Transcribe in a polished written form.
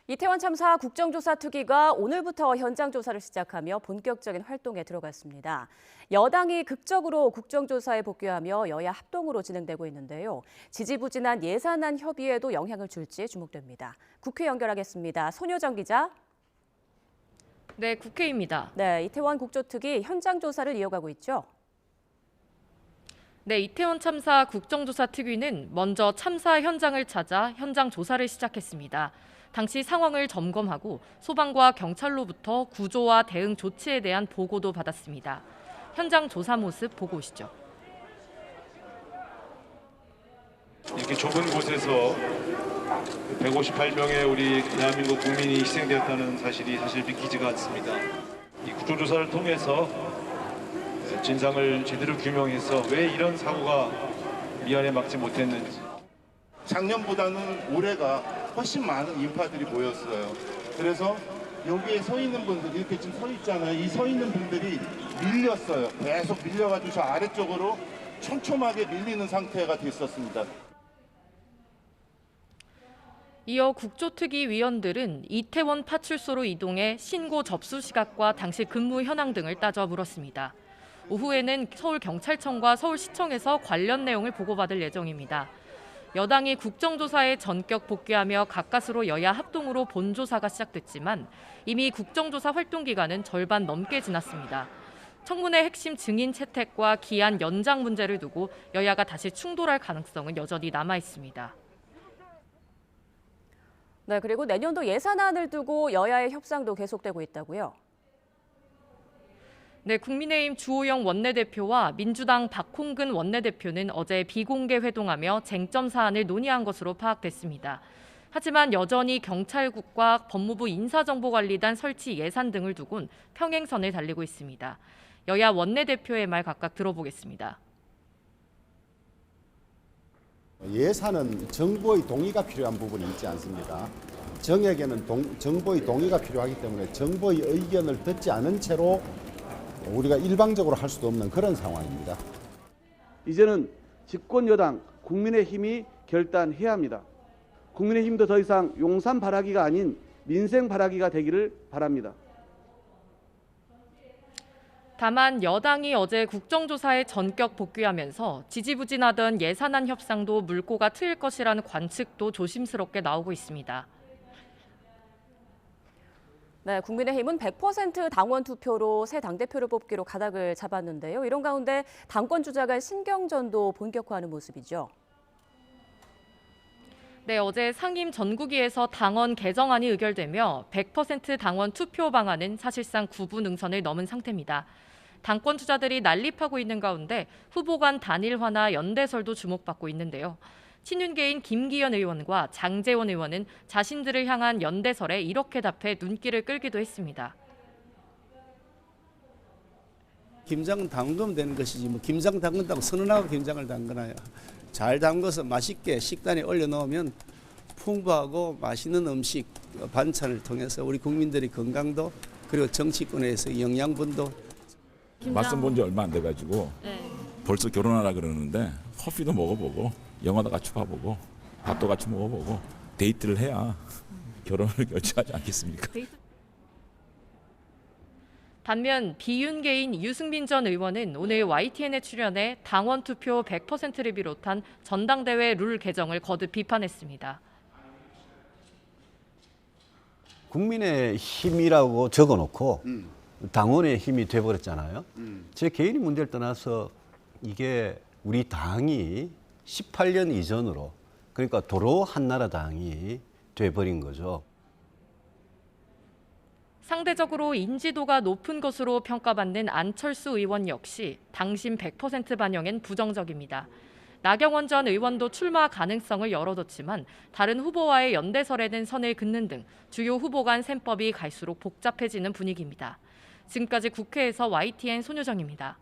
이태원 참사 국정조사 특위가 오늘부터 현장 조사를 시작하며 본격적인 활동에 들어갔습니다. 여당이 극적으로 국정조사에 복귀하며 여야 합동으로 진행되고 있는데요. 지지부진한 예산안 협의에도 영향을 줄지 주목됩니다. 국회 연결하겠습니다. 손효정 기자. 네, 국회입니다. 네, 이태원 국조특위 현장 조사를 이어가고 있죠. 네, 이태원 참사 국정조사 특위는 먼저 참사 현장을 찾아 현장 조사를 시작했습니다. 당시 상황을 점검하고 소방과 경찰로부터 구조와 대응 조치에 대한 보고도 받았습니다. 현장 조사 모습 보고 오시죠. 이렇게 좁은 곳에서 158명의 우리 대한민국 국민이 희생되었다는 사실이 사실 믿기지가 않습니다. 이 국정조사를 통해서 진상을 제대로 규명해서 왜 이런 사고가 미연에 막지 못했는지. 작년보다는 올해가 훨씬 많은 인파들이 모였어요. 그래서 여기에 서 있는 분들, 이렇게 지금 서 있잖아요. 이 서 있는 분들이 밀렸어요. 계속 밀려가지고 저 아래쪽으로 촘촘하게 밀리는 상태가 됐었습니다. 이어 국조특위 위원들은 이태원 파출소로 이동해 신고 접수 시각과 당시 근무 현황 등을 따져 물었습니다. 오후에는 서울경찰청과 서울시청에서 관련 내용을 보고받을 예정입니다. 여당이 국정조사에 전격 복귀하며 가까스로 여야 합동으로 본조사가 시작됐지만 이미 국정조사 활동 기간은 절반 넘게 지났습니다. 청문회 핵심 증인 채택과 기한 연장 문제를 두고 여야가 다시 충돌할 가능성은 여전히 남아 있습니다. 네, 그리고 내년도 예산안을 두고 여야의 협상도 계속되고 있다고요. 네, 국민의힘 주호영 원내대표와 민주당 박홍근 원내대표는 어제 비공개 회동하며 쟁점 사안을 논의한 것으로 파악됐습니다. 하지만 여전히 경찰국과 법무부 인사정보관리단 설치 예산 등을 두곤 평행선을 달리고 있습니다. 여야 원내대표의 말 각각 들어보겠습니다. 예산은 정부의 동의가 필요한 부분이 있지 않습니까? 정액에는 정부의 동의가 필요하기 때문에 정부의 의견을 듣지 않은 채로 우리가 일방적으로 할 수도 없는 그런 상황입니다. 이제는 집권 여당 국민의힘이 결단해야 합니다. 국민의힘도 더 이상 용산 바라기가 아닌 민생 바라기가 되기를 바랍니다. 다만 여당이 어제 국정조사에 전격 복귀하면서 지지부진하던 예산안 협상도 물꼬가 트일 것이라는 관측도 조심스럽게 나오고 있습니다. 네, 국민의힘은 100% 당원 투표로 새 당대표를 뽑기로 가닥을 잡았는데요. 이런 가운데 당권 주자 간 신경전도 본격화하는 모습이죠. 네, 어제 상임 전국위에서 당원 개정안이 의결되며 100% 당원 투표 방안은 사실상 구분응선을 넘은 상태입니다. 당권 주자들이 난립하고 있는 가운데 후보 간 단일화나 연대설도 주목받고 있는데요. 친윤계인 김기현 의원과 장제원 의원은 자신들을 향한 연대설에 이렇게 답해 눈길을 끌기도 했습니다. 김장 담그면 되는 것이지 뭐 김장 담근다고 선언하고 김장을 담그나요. 잘 담궈서 맛있게 식단에 올려놓으면 풍부하고 맛있는 음식 반찬을 통해서 우리 국민들의 건강도 그리고 정치권에서 영양분도. 맞선 본 지 얼마 안 돼가지고 벌써 결혼하라 그러는데 커피도 먹어보고 영화도 같이 봐보고 밥도 같이 먹어보고 데이트를 해야 결혼을 결정하지 않겠습니까? 반면 비윤계인 유승민 전 의원은 오늘 YTN에 출연해 당원 투표 100%를 비롯한 전당대회 룰 개정을 거듭 비판했습니다. 국민의 힘이라고 적어놓고 당원의 힘이 돼버렸잖아요. 제 개인의 문제를 떠나서 이게 우리 당이 18년 이전으로 그러니까 도로 한나라당이 돼버린 거죠. 상대적으로 인지도가 높은 것으로 평가받는 안철수 의원 역시 당심 100% 반영엔 부정적입니다. 나경원 전 의원도 출마 가능성을 열어뒀지만 다른 후보와의 연대설에는 선을 긋는 등 주요 후보 간 셈법이 갈수록 복잡해지는 분위기입니다. 지금까지 국회에서 YTN 손효정입니다.